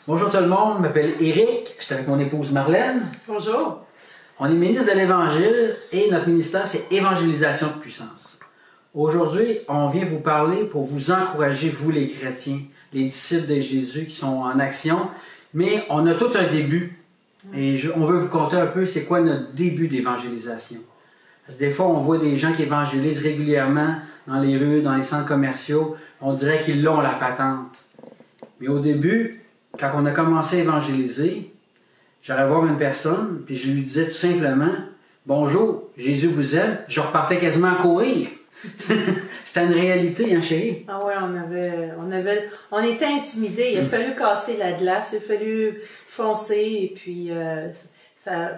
Bonjour tout le monde, je m'appelle Éric, je suis avec mon épouse Marlène. Bonjour. On est ministre de l'Évangile et notre ministère c'est Évangélisation de puissance. Aujourd'hui, on vient vous parler pour vous encourager, vous les chrétiens, les disciples de Jésus qui sont en action, mais on a tout un début et on veut vous conter un peu c'est quoi notre début d'évangélisation. Parce que des fois, on voit des gens qui évangélisent régulièrement dans les rues, dans les centres commerciaux, on dirait qu'ils l'ont la patente. Mais au début, quand on a commencé à évangéliser, j'allais voir une personne, puis je lui disais tout simplement « Bonjour, Jésus vous aime », je repartais quasiment à courir. C'était une réalité, hein, chérie? Ah ouais, on était intimidés. Il a fallu casser la glace, il a fallu foncer, et puis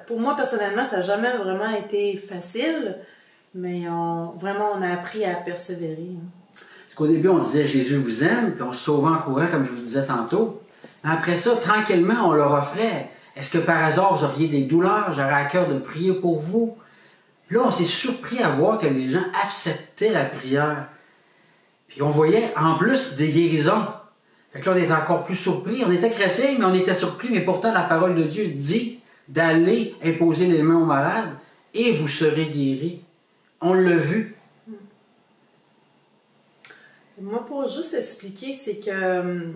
pour moi, personnellement, ça n'a jamais vraiment été facile, mais vraiment, on a appris à persévérer. Parce qu'au début, on disait « Jésus vous aime », puis on se sauvait en courant, comme je vous disais tantôt. Après ça, tranquillement, on leur offrait « Est-ce que par hasard, vous auriez des douleurs? J'aurais à cœur de prier pour vous. » Puis là, on s'est surpris à voir que les gens acceptaient la prière. Puis on voyait en plus des guérisons. Fait que là, on était encore plus surpris. On était chrétiens, mais on était surpris. Mais pourtant, la parole de Dieu dit d'aller imposer les mains aux malades et vous serez guéris. On l'a vu. Moi, pour juste expliquer, c'est que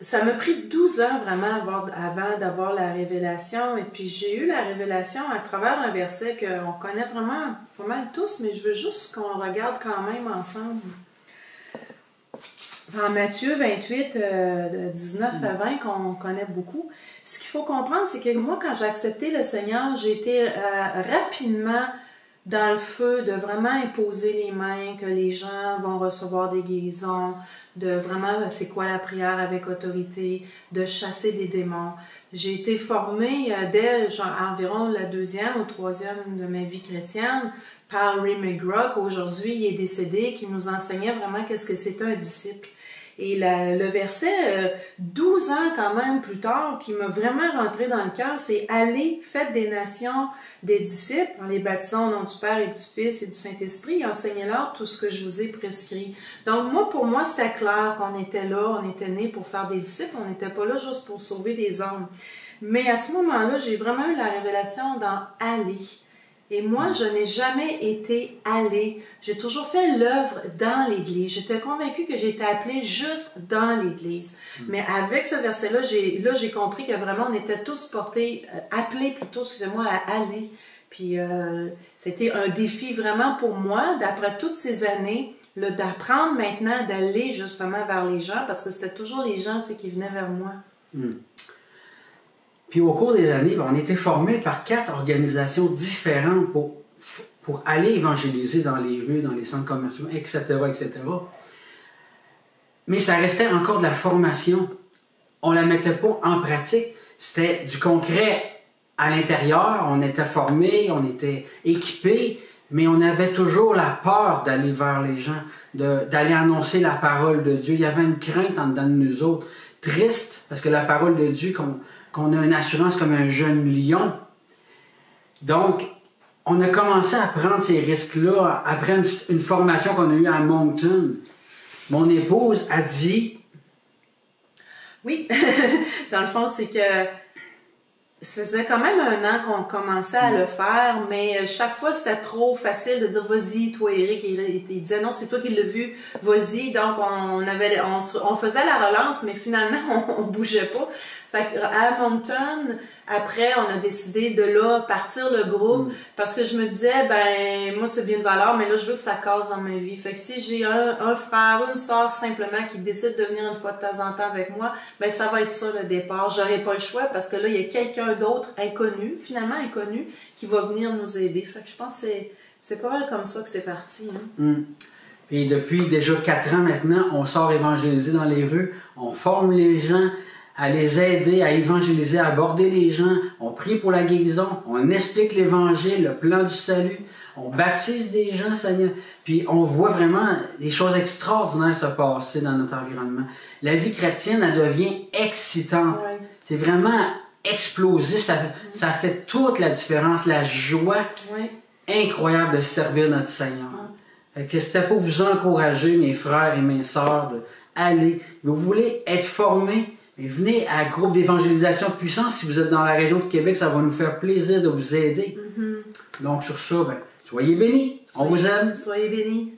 ça m'a pris 12 ans vraiment avant d'avoir la révélation. Et puis j'ai eu la révélation à travers un verset qu'on connaît vraiment pas mal tous, mais je veux juste qu'on le regarde quand même ensemble. En Matthieu 28, de 19 à 20, qu'on connaît beaucoup. Ce qu'il faut comprendre, c'est que moi, quand j'ai accepté le Seigneur, j'ai été rapidement dans le feu de vraiment imposer les mains, que les gens vont recevoir des guérisons, de vraiment, c'est quoi la prière avec autorité, de chasser des démons. J'ai été formée dès environ la 2e ou 3e de ma vie chrétienne par Ray McGraw, qu'aujourd'hui il est décédé, qui nous enseignait vraiment qu'est-ce que c'était un disciple. Et le verset, 12 ans quand même plus tard, qui m'a vraiment rentré dans le cœur, c'est « Allez, faites des nations des disciples, en les baptisant au nom du Père et du Fils et du Saint-Esprit, et enseignez-leur tout ce que je vous ai prescrit. » Donc moi, pour moi, c'était clair qu'on était là, on était nés pour faire des disciples, on n'était pas là juste pour sauver des âmes. Mais à ce moment-là, j'ai vraiment eu la révélation dans « Aller ». Et moi, je n'ai jamais été allée. J'ai toujours fait l'œuvre dans l'Église. J'étais convaincue que j'étais appelée juste dans l'Église. Mais avec ce verset-là, j'ai compris que vraiment, on était tous appelés plutôt, excusez-moi, à aller. Puis, c'était un défi vraiment pour moi, d'après toutes ces années, d'apprendre maintenant d'aller justement vers les gens, parce que c'était toujours les gens qui venaient vers moi. Puis au cours des années, on était formés par 4 organisations différentes pour aller évangéliser dans les rues, dans les centres commerciaux, etc., etc. Mais ça restait encore de la formation. On ne la mettait pas en pratique. C'était du concret à l'intérieur. On était formés, on était équipés, mais on avait toujours la peur d'aller vers les gens, d'aller annoncer la parole de Dieu. Il y avait une crainte en dedans de nous autres. Triste, parce que la parole de Dieu, qu'on a une assurance comme un jeune lion. Donc, on a commencé à prendre ces risques-là après une formation qu'on a eue à Moncton. Mon épouse a dit... Oui, dans le fond, c'est que ça faisait quand même 1 an qu'on commençait à le faire, mais chaque fois, c'était trop facile de dire « Vas-y, toi, Éric ». Il disait « Non, c'est toi qui l'as vu, vas-y ». Donc, on faisait la relance, mais finalement, on bougeait pas. Fait qu'à Moncton, après, on a décidé de là partir le groupe parce que je me disais, ben, moi, c'est bien de valeur, mais là, je veux que ça casse dans ma vie. Fait que si j'ai un frère ou une soeur simplement qui décide de venir une fois de temps en temps avec moi, ben, ça va être ça le départ. J'aurai pas le choix parce que là, il y a quelqu'un d'autre inconnu, finalement inconnu, qui va venir nous aider. Fait que je pense que c'est pas mal comme ça que c'est parti. Hein. Et depuis déjà 4 ans maintenant, on sort évangéliser dans les rues, on forme les gens, à les aider, à évangéliser, à aborder les gens. On prie pour la guérison, on explique l'Évangile, le plan du salut, on baptise des gens, Seigneur. Puis on voit vraiment des choses extraordinaires se passer dans notre environnement. La vie chrétienne, elle devient excitante. Ouais. C'est vraiment explosif, ça fait toute la différence, la joie incroyable de servir notre Seigneur. Fait que c'était pour vous encourager, mes frères et mes sœurs, d'aller. Vous voulez être formés, Mais venez à un groupe d'évangélisation puissance. Si vous êtes dans la région de Québec, ça va nous faire plaisir de vous aider. Donc sur ça, soyez bénis. On vous aime. Soyez bénis.